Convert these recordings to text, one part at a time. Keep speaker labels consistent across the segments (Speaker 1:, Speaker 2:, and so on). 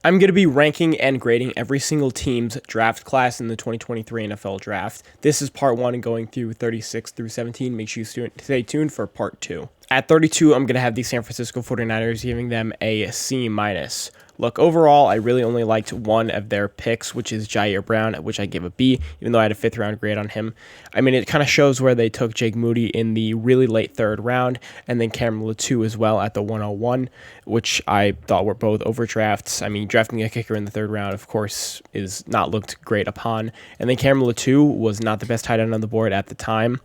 Speaker 1: I'm going to be ranking and grading every single team's draft class in the 2023 NFL Draft. This is part 1 and going through 36 through 17. Make sure you stay tuned for part 2. At 32, I'm going to have the San Francisco 49ers, giving them a C-. Look, overall, I really only liked one of their picks, which is Jair Brown, which I gave a B, even though I had a 5th round grade on him. I mean, it kind of shows where they took Jake Moody in the really late 3rd round, and then Cameron Latou as well at the 101, which I thought were both overdrafts. I mean, drafting a kicker in the 3rd round, of course, is not looked great upon. And then Cameron Latou was not the best tight end on the board at the time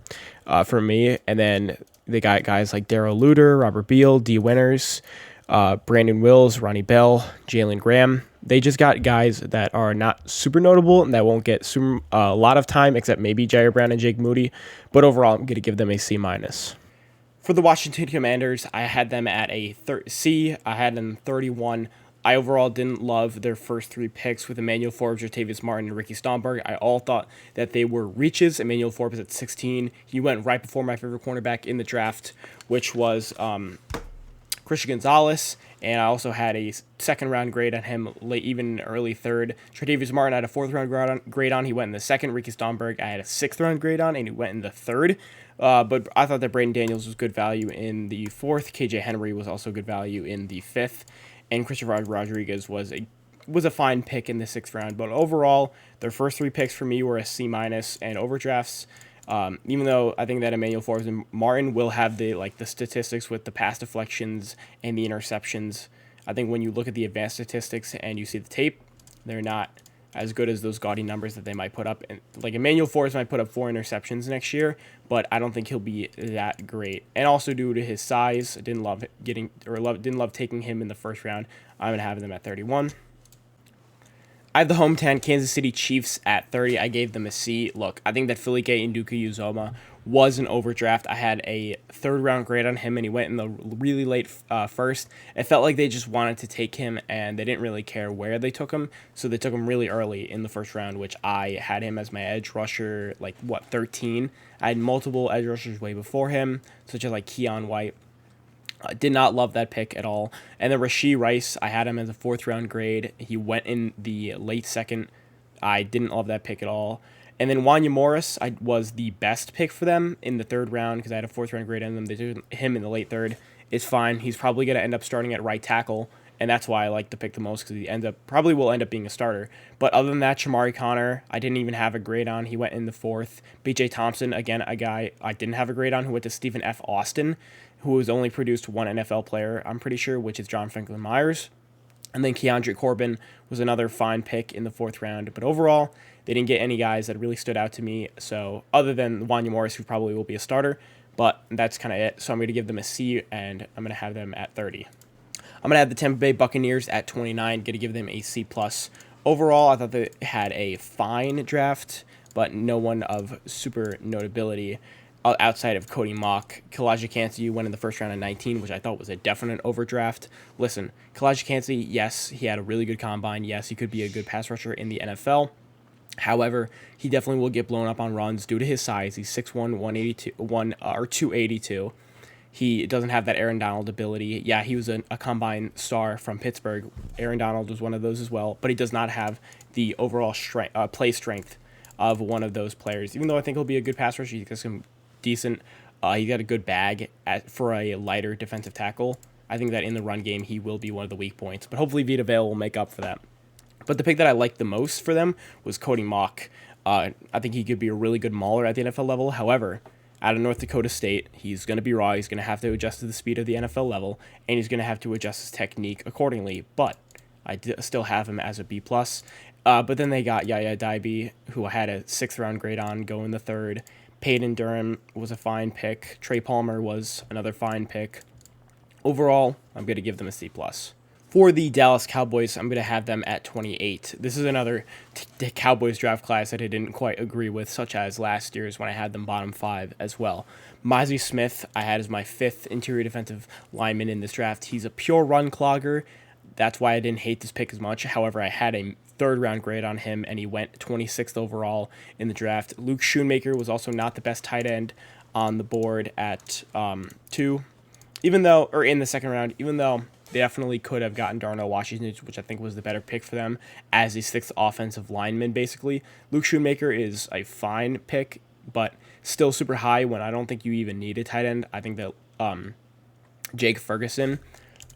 Speaker 1: for me. And then they got guys like Darrell Luter, Robert Beal, D. Winters, Brandon Wills, Ronnie Bell, Jalen Graham. They just got guys that are not super notable and that won't get a lot of time, except maybe Jair Brown and Jake Moody. But overall, I'm going to give them a C-. For the Washington Commanders, I had them at a C. I had them 31. I overall didn't love their first 3 picks with Emmanuel Forbes, Jatavius Martin, and Ricky Stomberg. I all thought that they were reaches. Emmanuel Forbes at 16. He went right before my favorite cornerback in the draft, which was Christian Gonzalez, and I also had a 2nd round grade on him, late, even early 3rd. Tre'Davious Martin I had a 4th round grade on. He went in the 2nd. Ricky Stomberg I had a 6th round grade on, and he went in the 3rd. But I thought that Braden Daniels was good value in the 4th. KJ Henry was also good value in the 5th, and Christopher Rodriguez was a fine pick in the 6th round. But overall, their first 3 picks for me were a C- and overdrafts. Even though I think that Emmanuel Forbes and Martin will have the statistics with the pass deflections and the interceptions. I think when you look at the advanced statistics and you see the tape, they're not as good as those gaudy numbers that they might put up. And like Emmanuel Forbes might put up 4 interceptions next year, but I don't think he'll be that great. And also due to his size, didn't love taking him in the 1st round. I'm gonna have them at 31. I have the hometown Kansas City Chiefs at 30. I gave them a C. Look, I think that Philly Nduka-Uzomah was an overdraft. I had a 3rd round grade on him, and he went in the really late 1st. It felt like they just wanted to take him, and they didn't really care where they took him, so they took him really early in the 1st round, which I had him as my edge rusher, 13. I had multiple edge rushers way before him, such as Keon White. Did not love that pick at all. And then Rashee Rice, I had him as a 4th round grade. He went in the late 2nd. I didn't love that pick at all. And then Wanya Morris was the best pick for them in the 3rd round because I had a 4th round grade on them. They took him in the late 3rd. It's fine. He's probably going to end up starting at right tackle, and that's why I like the pick the most because he probably will end up being a starter. But other than that, Shamari Connor, I didn't even have a grade on. He went in the 4th. B.J. Thompson, again, a guy I didn't have a grade on, who went to Stephen F. Austin, who has only produced 1 NFL player, I'm pretty sure, which is John Franklin Myers. And then Keandre Corbin was another fine pick in the 4th round. But overall, they didn't get any guys that really stood out to me. So other than Wanya Morris, who probably will be a starter, but that's kind of it. So I'm going to give them a C, and I'm going to have them at 30. I'm going to have the Tampa Bay Buccaneers at 29, going to give them a C+. Overall, I thought they had a fine draft, but no one of super notability outside of Cody Mock. Kalijah Kancey went in the 1st round at 19, which I thought was a definite overdraft. Listen, Kalijah Kancey, yes, he had a really good combine. Yes, he could be a good pass rusher in the NFL. However, he definitely will get blown up on runs due to his size. He's 6'1", 282. He doesn't have that Aaron Donald ability. Yeah, he was a combine star from Pittsburgh. Aaron Donald was one of those as well, but he does not have the overall play strength of one of those players. Even though I think he'll be a good pass rusher, he's got some decent. He got a good bag for a lighter defensive tackle. I think that in the run game, he will be one of the weak points, but hopefully Vita Vea will make up for that. But the pick that I liked the most for them was Cody Mock. I think he could be a really good mauler at the NFL level. However, out of North Dakota State, he's going to be raw. He's going to have to adjust to the speed of the NFL level, and he's going to have to adjust his technique accordingly. But I still have him as a B+. But then they got Yaya Diaby, who I had a 6th round grade on, go in the 3rd. Peyton Durham was a fine pick. Trey Palmer was another fine pick. Overall, I'm going to give them a C+. For the Dallas Cowboys, I'm going to have them at 28. This is another Cowboys draft class that I didn't quite agree with, such as last year's when I had them bottom 5 as well. Mozzie Smith, I had as my 5th interior defensive lineman in this draft. He's a pure run clogger. That's why I didn't hate this pick as much. However, I had a 3rd round grade on him, and he went 26th overall in the draft. Luke Schoonmaker was also not the best tight end on the board at 2, in the 2nd round, even though They definitely could have gotten Darnell Washington, which I think was the better pick for them as a sixth offensive lineman, basically. Luke Shoemaker is a fine pick, but still super high when I don't think you even need a tight end. I think that Jake Ferguson,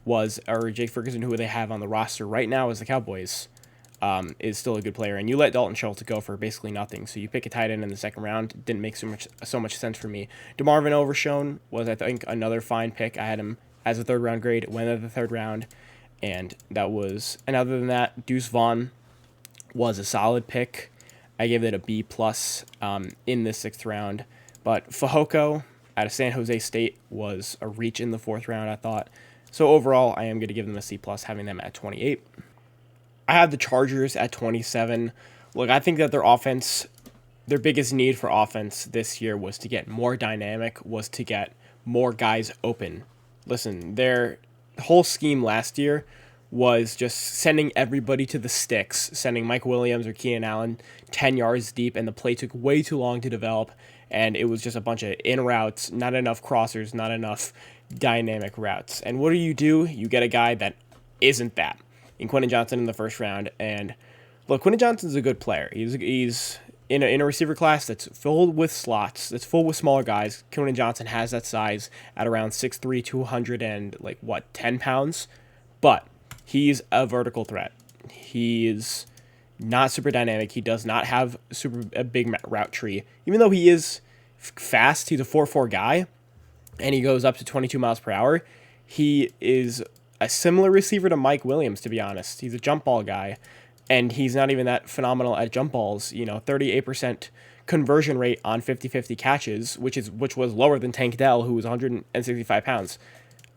Speaker 1: who they have on the roster right now as the Cowboys, is still a good player. And you let Dalton Schultz go for basically nothing. So you pick a tight end in the second round. It didn't make so much sense for me. DeMarvin Overshone was, I think, another fine pick. I had him as a third round grade, went in the third round. And other than that, Deuce Vaughn was a solid pick. I gave it a B plus in the sixth round. But Fehoko out of San Jose State was a reach in the fourth round, I thought. So overall, I am going to give them a C plus, having them at 28. I have the Chargers at 27. Look, I think that their biggest need for offense this year was to get more dynamic, was to get more guys open. Listen, their whole scheme last year was just sending everybody to the sticks, sending Mike Williams or Keenan Allen 10 yards deep, and the play took way too long to develop, and it was just a bunch of in routes, not enough crossers, not enough dynamic routes. And what do? You get a guy that isn't that, in Quentin Johnson in the first round. And look, Quentin Johnson's a good player. He's in a receiver class that's filled with slots, that's full with smaller guys. Quentin Johnson has that size at around 6'3", 10 pounds, but he's a vertical threat. He's not super dynamic. He does not have a big route tree. Even though he is fast, he's a 4.4 guy, and he goes up to 22 miles per hour. He is a similar receiver to Mike Williams, to be honest. He's a jump ball guy, and he's not even that phenomenal at jump balls. 38% conversion rate on 50-50 catches, which was lower than Tank Dell, who was 165 pounds.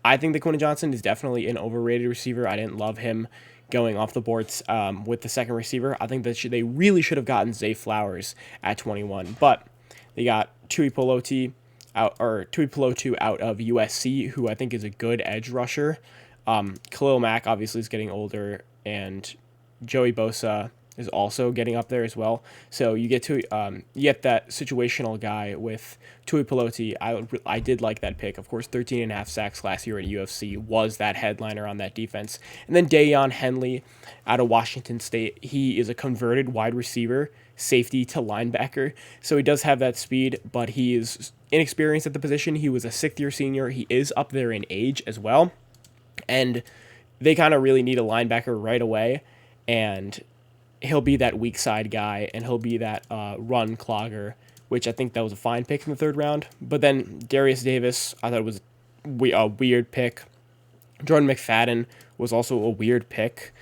Speaker 1: I think that Quentin Johnson is definitely an overrated receiver. I didn't love him going off the boards with the second receiver. I think that they really should have gotten Zay Flowers at 21, but they got Tui Pelotu out of USC, who I think is a good edge rusher. Khalil Mack obviously is getting older, and Joey Bosa is also getting up there as well. So you get that situational guy with Tui Pelotu. I did like that pick. Of course, 13.5 sacks last year at UFC, was that headliner on that defense. And then Dayon Henley out of Washington State. He is a converted wide receiver, safety to linebacker. So he does have that speed, but he is inexperienced at the position. He was a sixth-year senior. He is up there in age as well. And they kind of really need a linebacker right away. And he'll be that weak side guy, and he'll be that run clogger, which I think that was a fine pick in the third round. But then Darius Davis, I thought it was a weird pick. Jordan McFadden was also a weird pick.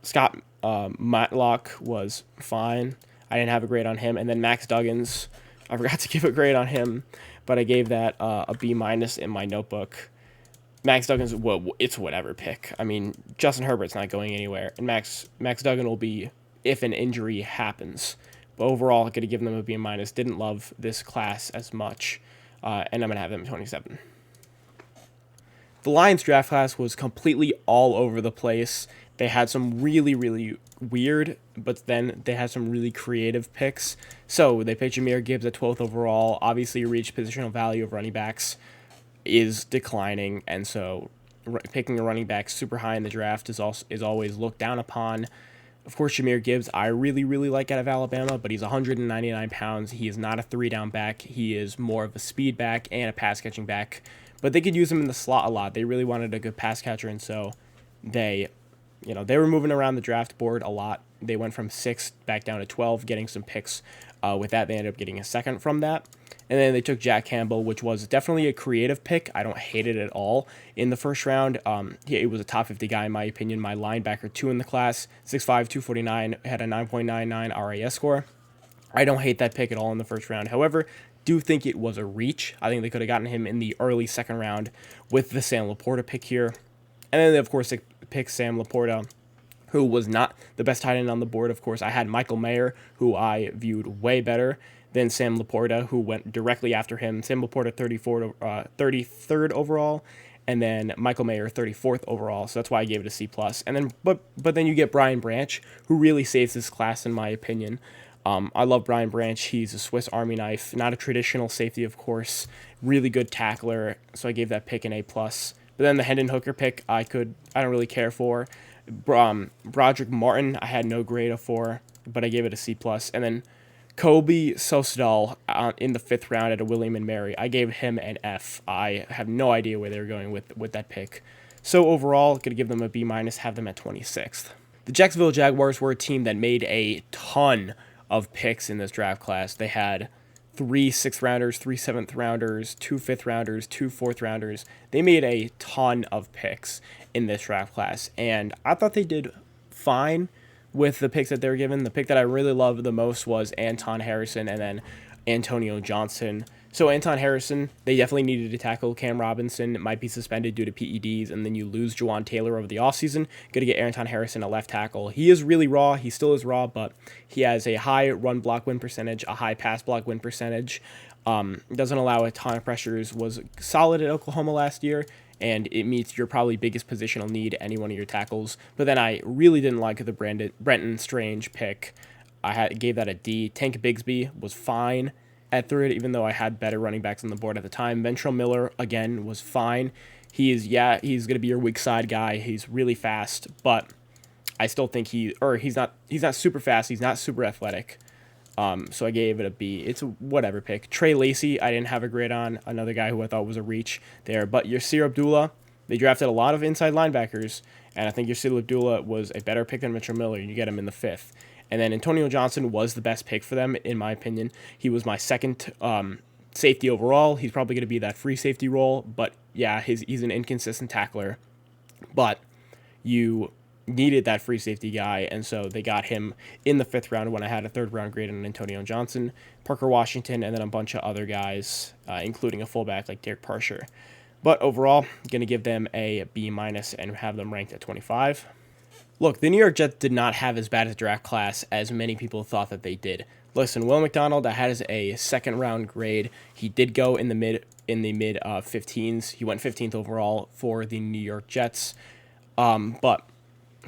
Speaker 1: Scott Matlock was fine. I didn't have a grade on him. And then Max Duggins, I forgot to give a grade on him, but I gave that a B- in my notebook. Max Duggan's, it's whatever pick. I mean, Justin Herbert's not going anywhere, and Max Duggan will be if an injury happens. But overall, I'm going to give them a B-. Didn't love this class as much, and I'm going to have them at 27. The Lions draft class was completely all over the place. They had some really, really weird, but then they had some really creative picks. So they picked Jahmyr Gibbs at 12th overall. Obviously, reached positional value of running backs is declining, and so picking a running back super high in the draft is always looked down upon. Of course, Jahmyr Gibbs, I really, really like out of Alabama, but he's 199 pounds. He is not a three-down back. He is more of a speed back and a pass-catching back, but they could use him in the slot a lot. They really wanted a good pass catcher, and so they were moving around the draft board a lot. They went from 6 back down to 12, getting some picks. With that, they ended up getting a second from that. And then they took Jack Campbell, which was definitely a creative pick. I don't hate it at all in the first round. He was a top 50 guy, in my opinion. My linebacker, 2 in the class, 6'5", 249, had a 9.99 RAS score. I don't hate that pick at all in the first round. However, do think it was a reach. I think they could have gotten him in the early second round with the Sam Laporta pick here. And then, of course, they picked Sam Laporta, who was not the best tight end on the board. Of course, I had Michael Mayer, who I viewed way better than Sam Laporta, who went directly after him. Sam Laporta 33rd overall, and then Michael Mayer 34th overall. So that's why I gave it a C+. And then, but then you get Brian Branch, who really saves this class in my opinion. I love Brian Branch. He's a Swiss Army knife, not a traditional safety, of course. Really good tackler. So I gave that pick an A+. But then the Hendon Hooker pick, I don't really care for. Broderick Martin, I had no grade of 4, but I gave it a C+. And then Kobe Sosdal in the 5th round at a William and Mary, I gave him an F. I have no idea where they were going with that pick. So overall, going to give them a B-, have them at 26th. The Jacksonville Jaguars were a team that made a ton of picks in this draft class. They had 3 6th rounders, 3 7th rounders, 2 5th rounders, 2 4th rounders. They made a ton of picks in this draft class, and I thought they did fine with the picks that they were given. The pick that I really loved the most was Anton Harrison and then Antonio Johnson. So Anton Harrison, they definitely needed to tackle. Cam Robinson might be suspended due to PEDs, and then you lose Juwan Taylor over the offseason. Going to get Anton Harrison a left tackle. He is really raw. He still is raw, but he has a high run block win percentage, a high pass block win percentage. Doesn't allow a ton of pressures. Was solid at Oklahoma last year, and it meets your probably biggest positional need, any one of your tackles. But then I really didn't like the Brenton Strange pick. Gave that a D. Tank Bigsby was fine at 3rd, even though I had better running backs on the board at the time. Ventrell Miller, again, was fine. He's going to be your weak side guy. He's really fast, but I still think he's not super fast. He's not super athletic. So I gave it a B. It's a whatever pick. Trey Lacey, I didn't have a grade on. Another guy who I thought was a reach there. But Yasir Abdullah, they drafted a lot of inside linebackers, and I think Yasir Abdullah was a better pick than Ventrell Miller. You get him in the 5th. And then Antonio Johnson was the best pick for them, in my opinion. He was my 2nd safety overall. He's probably going to be that free safety role. But, yeah, he's an inconsistent tackler. But you needed that free safety guy, and so they got him in the 5th round when I had a 3rd round grade on Antonio Johnson, Parker Washington, and then a bunch of other guys, including a fullback like Derek Parsher. But overall, going to give them a B- and have them ranked at 25. Look, the New York Jets did not have as bad a draft class as many people thought that they did. Listen, Will McDonald, I had as a 2nd round grade. He did go in the mid 15s. He went 15th overall for the New York Jets. But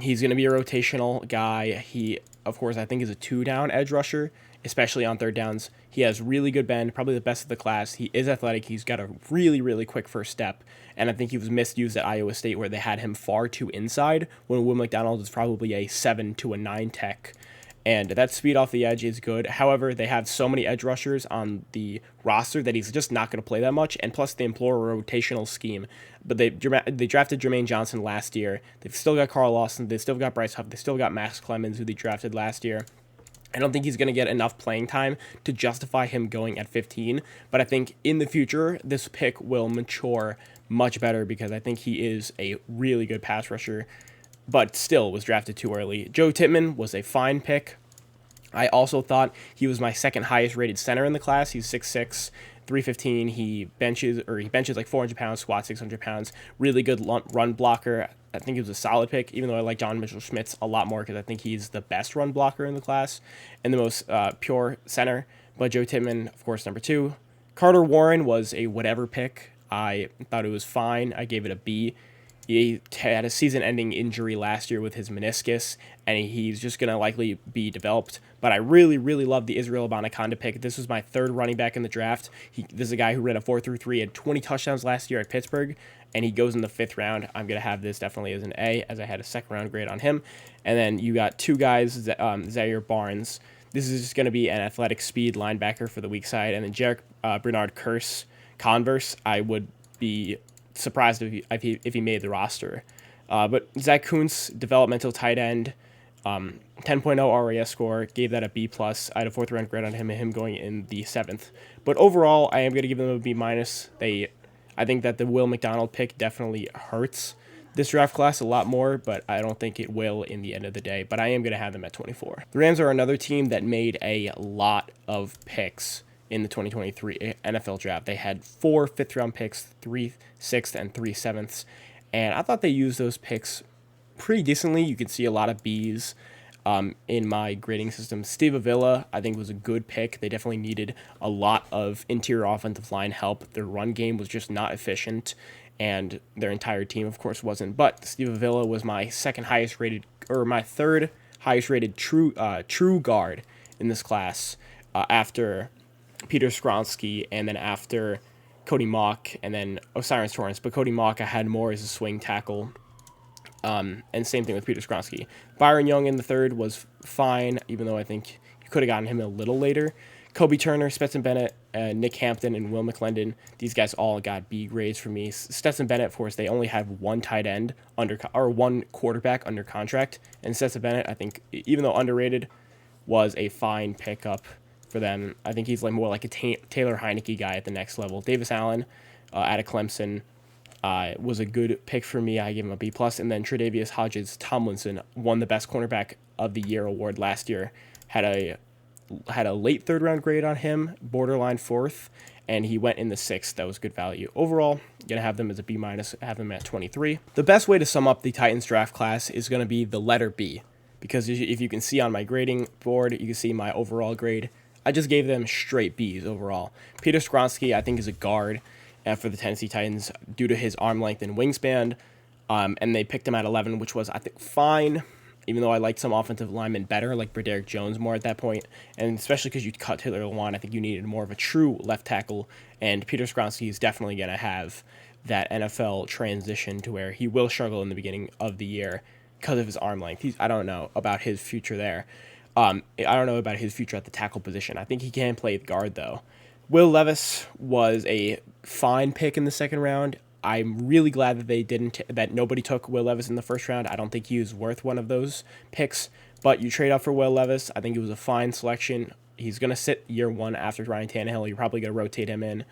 Speaker 1: he's going to be a rotational guy. He, of course, I think is a 2-down edge rusher, especially on 3rd downs. He has really good bend, probably the best of the class. He is athletic. He's got a really, really quick first step. And I think he was misused at Iowa State where they had him far too inside when Will McDonald is probably a 7 to a 9 tech. And that speed off the edge is good. However, they have so many edge rushers on the roster that he's just not going to play that much. And plus, they employ a rotational scheme. But they drafted Jermaine Johnson last year. They've still got Carl Lawson. They've still got Bryce Huff. They still got Max Clemens, who they drafted last year. I don't think he's going to get enough playing time to justify him going at 15. But I think in the future, this pick will mature much better because I think he is a really good pass rusher, but still was drafted too early. Joe Tippmann was a fine pick. I also thought he was my 2nd highest rated center in the class. He's 6'6", 315. He benches like 400 pounds, squats 600 pounds. Really good run blocker. I think he was a solid pick, even though I like John Mitchell-Schmitz a lot more because I think he's the best run blocker in the class and the most pure center. But Joe Tippmann, of course, number 2. Carter Warren was a whatever pick. I thought it was fine. I gave it a B. He had a season-ending injury last year with his meniscus, and he's just going to likely be developed. But I really, really love the Israel Abanikanda pick. This was my 3rd running back in the draft. This is a guy who ran a 4.33, had 20 touchdowns last year at Pittsburgh, and he goes in the 5th round. I'm going to have this definitely as an A, as I had a 2nd round grade on him. And then you got 2 guys, Zaire Barnes. This is just going to be an athletic speed linebacker for the weak side. And then Jarek Bernard Curse, Converse, I would be surprised if he made the roster. But Zach Kuntz, developmental tight end, 10.0 RAS score, gave that a B+. I had a 4th round grade on him going in the 7th. But overall, I am going to give them a B-. I think that the Will McDonald pick definitely hurts this draft class a lot more, but I don't think it will in the end of the day. But I am going to have them at 24. The Rams are another team that made a lot of picks in the 2023 NFL draft. They had 4 5th-round picks, 3 6th, and 3 7ths. And I thought they used those picks pretty decently. You could see a lot of Bs in my grading system. Steve Avila, I think, was a good pick. They definitely needed a lot of interior offensive line help. Their run game was just not efficient, and their entire team, of course, wasn't. But Steve Avila was my 2nd highest rated, or my 3rd highest rated true guard in this class after Peter Skronsky, and then after Cody Mock, and then Osiris Torrance. But Cody Mock I had more as a swing tackle. And same thing with Peter Skronsky. Byron Young in the third was fine, even though I think you could have gotten him a little later. Kobe Turner, Stetson Bennett, Nick Hampton, and Will McClendon. These guys all got B grades for me. Stetson Bennett, of course, they only had one tight end or one quarterback under contract. And Stetson Bennett, I think, even though underrated, was a fine pickup for them. I think he's like more like a Taylor Heineke guy at the next level. Davis Allen out of Clemson was a good pick for me. I gave him a B+. And then Tre'Davious Hodges-Tomlinson won the Best Cornerback of the Year award last year. Had a late third round grade on him, borderline fourth, and he went in the sixth. That was good value. Overall, gonna have them as a B-, have them at 23. The best way to sum up the Titans draft class is gonna be the letter B, because if you can see on my grading board, you can see my overall grade. I just gave them straight Bs overall. Peter Skronsky, I think, is a guard for the Tennessee Titans due to his arm length and wingspan, and they picked him at 11, which was, I think, fine, even though I liked some offensive linemen better, like Broderick Jones more at that point, and especially because you cut Taylor Lewan, I think you needed more of a true left tackle, and Peter Skronsky is definitely going to have that NFL transition to where he will struggle in the beginning of the year because of his arm length. I don't know about his future there. I don't know about his future at the tackle position. I think he can play guard, though. Will Levis was a fine pick in the second round. I'm really glad that that nobody took Will Levis in the first round. I don't think he was worth one of those picks, but you trade up for Will Levis. I think it was a fine selection. He's going to sit year one after Ryan Tannehill. You're probably going to rotate him in.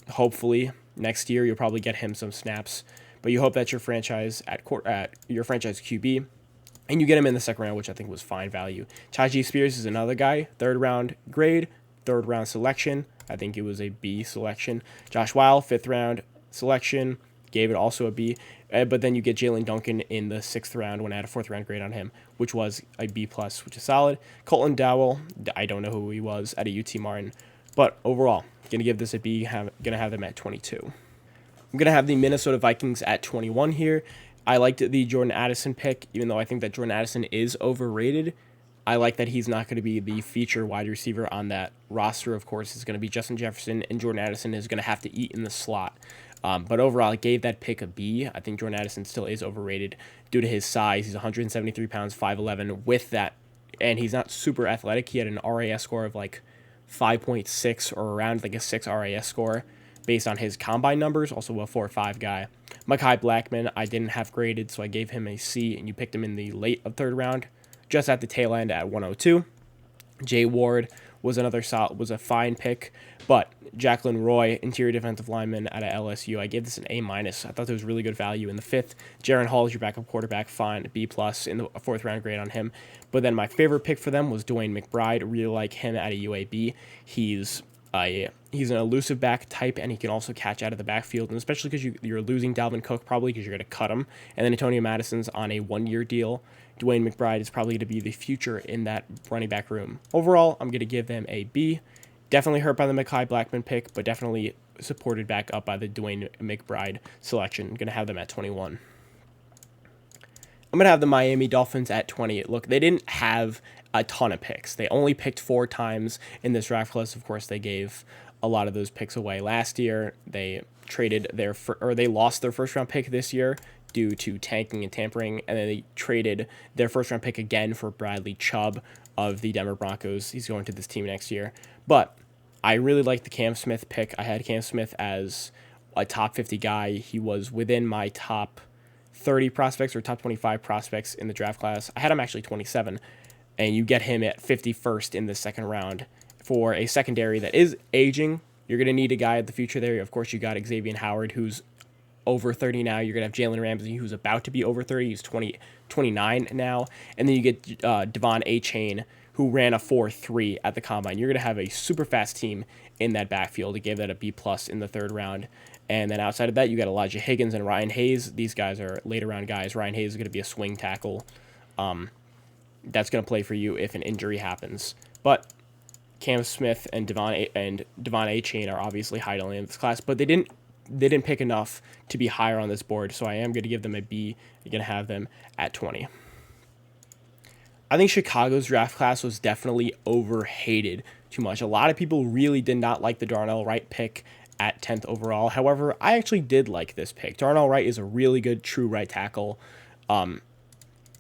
Speaker 1: Hopefully next year you'll probably get him some snaps, but you hope that your franchise your franchise QB, and you get him in the second round, which I think was fine value. Tyjae Spears is another guy, third round grade, third round selection. I think it was a B selection. Josh Weil, fifth round selection, gave it also a B. But then you get Jalen Duncan in the sixth round when I had a fourth round grade on him, which was a B+, which is solid. Colton Dowell, I don't know who he was at a UT Martin. But overall, going to give this a B, going to have them at 22. I'm going to have the Minnesota Vikings at 21 here. I liked the Jordan Addison pick, even though I think that Jordan Addison is overrated. I like that he's not going to be the feature wide receiver on that roster. Of course, it's going to be Justin Jefferson, and Jordan Addison is going to have to eat in the slot. But overall, I gave that pick a B. I think Jordan Addison still is overrated due to his size. He's 173 pounds, 5'11", with that, and he's not super athletic. He had an RAS score of like 5.6 or around like a 6 RAS score based on his combine numbers, also a 4.5 guy. Mekhi Blackman, I didn't have graded, so I gave him a C, and you picked him in the late of third round, just at the tail end at 102. Jay Ward was was a fine pick, but Jacqueline Roy, interior defensive lineman out of LSU, I gave this an A-. I thought there was really good value in the fifth. Jaron Hall is your backup quarterback, fine, B+ in the fourth round grade on him. But then my favorite pick for them was Dwayne McBride. I really like him at a UAB. He's an elusive back type, and he can also catch out of the backfield, and especially because you're losing Dalvin Cook probably because you're going to cut him. And then Antonio Madison's on a 1-year deal. Dwayne McBride is probably going to be the future in that running back room. Overall, I'm going to give them a B. Definitely hurt by the Mekhi Blackman pick, but definitely supported back up by the Dwayne McBride selection. I'm going to have them at 21. I'm going to have the Miami Dolphins at 20. Look, they didn't have a ton of picks. They only picked 4 times in this draft class. Of course, they gave a lot of those picks away last year. They they lost their first round pick this year due to tanking and tampering, and then they traded their first round pick again for Bradley Chubb of the Denver Broncos. He's going to this team next year. But I really like the Cam Smith pick. I had Cam Smith as a top 50 guy. He was within my top 30 prospects or top 25 prospects in the draft class. I had him actually 27, and you get him at 51st in the second round for a secondary that is aging. You're going to need a guy at the future there. Of course, you got Xavier Howard, who's over 30 now. You're going to have Jalen Ramsey, who's about to be over 30. He's 29 now. And then you get Devon A-Chain, who ran a 4.3 at the combine. You're going to have a super fast team in that backfield. He gave that a B+ in the third round. And then outside of that, you got Elijah Higgins and Ryan Hayes. These guys are later round guys. Ryan Hayes is going to be a swing tackle. That's going to play for you if an injury happens. But Cam Smith and Devon A-Chain are obviously high in this class, but they didn't pick enough to be higher on this board, so I am going to give them a B. I'm going to have them at 20. I think Chicago's draft class was definitely overhated too much. A lot of people really did not like the Darnell Wright pick at 10th overall. However, I actually did like this pick. Darnell Wright is a really good true right tackle.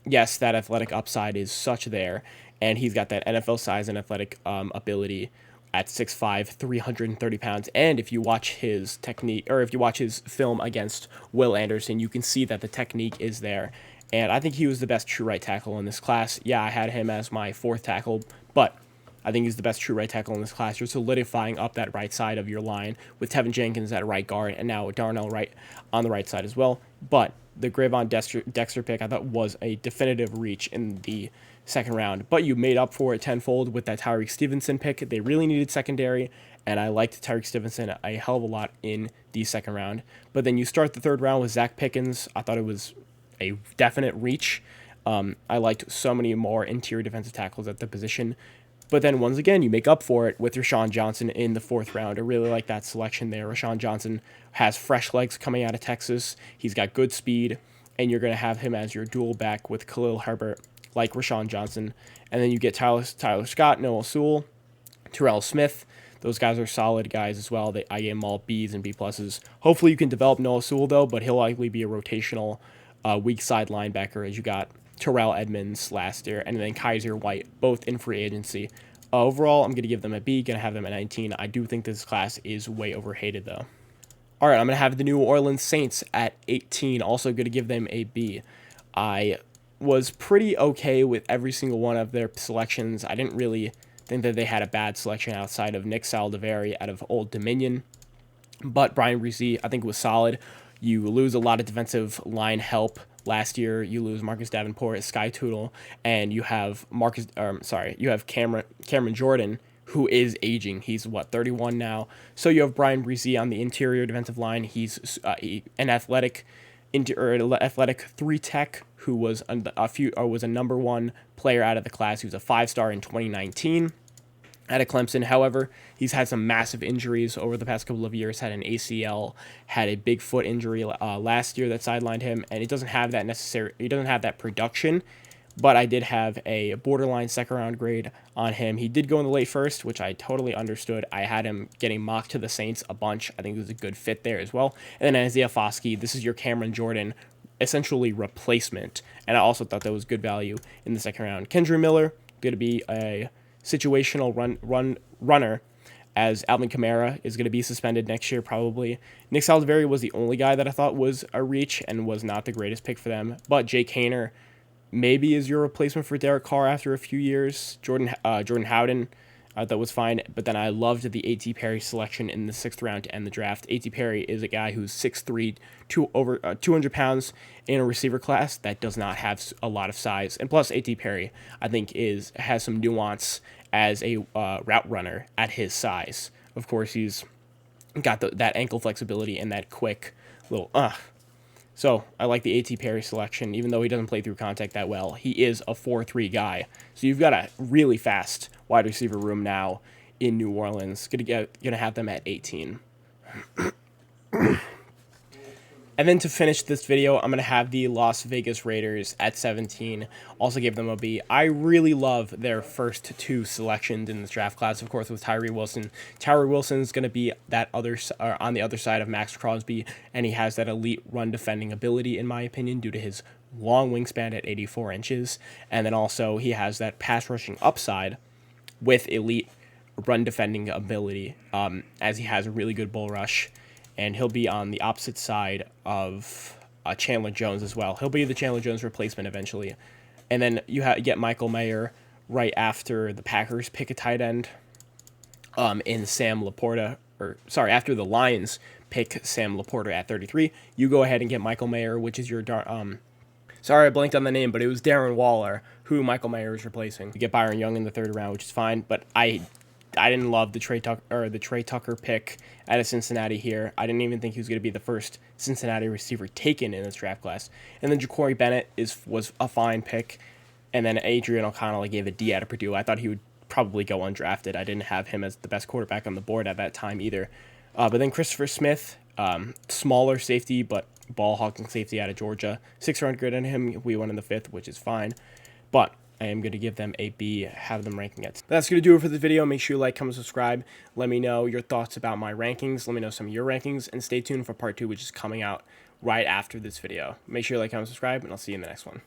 Speaker 1: Yes, that athletic upside is such there, and he's got that NFL size and athletic ability at 6'5", 330 pounds. And if you watch his technique, or if you watch his film against Will Anderson, you can see that the technique is there. And I think he was the best true right tackle in this class. Yeah, I had him as my 4th tackle, but I think he's the best true right tackle in this class. You're solidifying up that right side of your line with Tevin Jenkins at right guard, and now Darnell Wright on the right side as well. But the Grayvon Dexter pick, I thought, was a definitive reach in the second round. But you made up for it tenfold with that Tyreek Stevenson pick. They really needed secondary, and I liked Tyreek Stevenson a hell of a lot in the second round. But then you start the third round with Zach Pickens. I thought it was a definite reach. I liked so many more interior defensive tackles at the position. But then once again, you make up for it with Rashawn Johnson in the 4th round. I really like that selection there. Rashawn Johnson has fresh legs coming out of Texas. He's got good speed, and you're going to have him as your dual back with Khalil Herbert, like Rashawn Johnson. And then you get Tyler Scott, Noah Sewell, Terrell Smith. Those guys are solid guys as well. I gave them all Bs and B pluses. Hopefully you can develop Noah Sewell, though, but he'll likely be a rotational weak side linebacker, as you got Terrell Edmonds last year, and then Kaiser White, both in free agency. Overall, I'm going to give them a B, going to have them at 19. I do think this class is way overhated, though. All right, I'm going to have the New Orleans Saints at 18, also going to give them a B. I was pretty okay with every single one of their selections. I didn't really think that they had a bad selection outside of Nick Saldiveri out of Old Dominion, but Brian Bresee, I think, was solid. You lose a lot of defensive line help. Last year, you lose Marcus Davenport, Sky Tootle, and you have Cameron Jordan, who is aging. He's 31 now. So you have Brian Bresee on the interior defensive line. He's an athletic 3-tech who was a number 1 player out of the class. He was a 5-star in 2019. Out of Clemson. However, he's had some massive injuries over the past couple of years. Had an ACL, had a big foot injury last year that sidelined him, and he doesn't have that production. But I did have a borderline second round grade on him. He did go in the late first, which I totally understood. I had him getting mocked to the Saints a bunch. I think it was a good fit there as well. And then Isaiah Foskey, this is your Cameron Jordan, essentially replacement. And I also thought that was good value in the second round. Kendra Miller, going to be a situational runner, as Alvin Kamara is going to be suspended next year probably. Nick Saldiveri was the only guy that I thought was a reach and was not the greatest pick for them. But Jake Haener maybe is your replacement for Derek Carr after a few years. Jordan Howden, I thought was fine. But then I loved the A.T. Perry selection in the 6th round to end the draft. A.T. Perry is a guy who's 6'3", over 200 pounds in a receiver class that does not have a lot of size. And plus, A.T. Perry, I think, has some nuance as a route runner at his size. Of course, he's got that ankle flexibility and that quick little So I like the A.T. Perry selection, even though he doesn't play through contact that well. He is a 4'3" guy. So you've got a really fast wide receiver room now in New Orleans. Gonna have them at 18. And then to finish this video, I'm going to have the Las Vegas Raiders at 17. Also give them a B. I really love their first 2 selections in this draft class, of course, with Tyree Wilson. Tyree Wilson's going to be on the other side of Max Crosby, and he has that elite run defending ability, in my opinion, due to his long wingspan at 84 inches. And then also he has that pass rushing upside with elite run defending ability, as he has a really good bull rush. And he'll be on the opposite side of Chandler Jones as well. He'll be the Chandler Jones replacement eventually. And then you get Michael Mayer right after the Packers pick a tight end in Sam Laporta. After the Lions pick Sam Laporta at 33. You go ahead and get Michael Mayer, which is your... sorry, I blanked on the name, but it was Darren Waller, who Michael Mayer is replacing. You get Byron Young in the 3rd round, which is fine, but I didn't love the Trey Tucker pick out of Cincinnati here. I didn't even think he was going to be the first Cincinnati receiver taken in this draft class. And then Ja'Cory Bennett was a fine pick. And then Adrian O'Connell, I gave a D out of Purdue. I thought he would probably go undrafted. I didn't have him as the best quarterback on the board at that time either. But then Christopher Smith, smaller safety, but ball hawking safety out of Georgia. 6th round grade on him. We went in the 5th, which is fine. But I am going to give them a B, have them ranking it. But that's going to do it for this video. Make sure you like, comment, subscribe. Let me know your thoughts about my rankings. Let me know some of your rankings, and stay tuned for part 2, which is coming out right after this video. Make sure you like, comment, subscribe, and I'll see you in the next one.